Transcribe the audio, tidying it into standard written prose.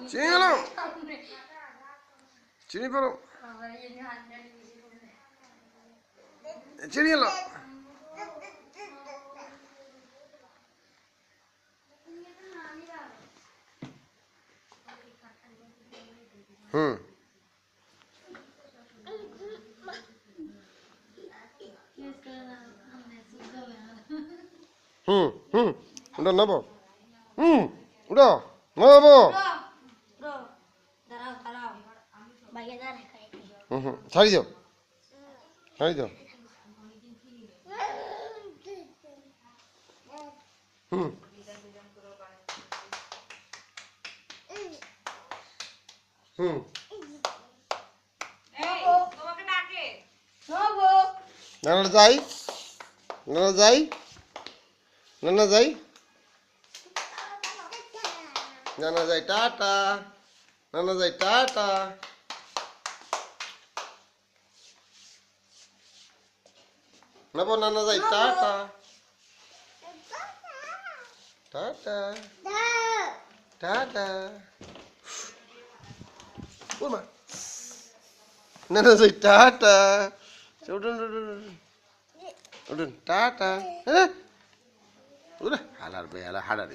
চিনি গেলাম চিনি পেলো চিনি এলাম হুম হুম হুম ওটা নেবো ওটা নেবো ছাড়ি দাও ছাড়ি দাও হুম হুম নানা যাই নানা যাই নানা যাই নানা যাই টাটা নানা যাই টাটা নেবো নানা যাই টাটা টাটা টাটা মা নানা যাই টাটা উঠুন উঠুন উঠুন টাটা হ্যাঁ হালার বে হালা হালার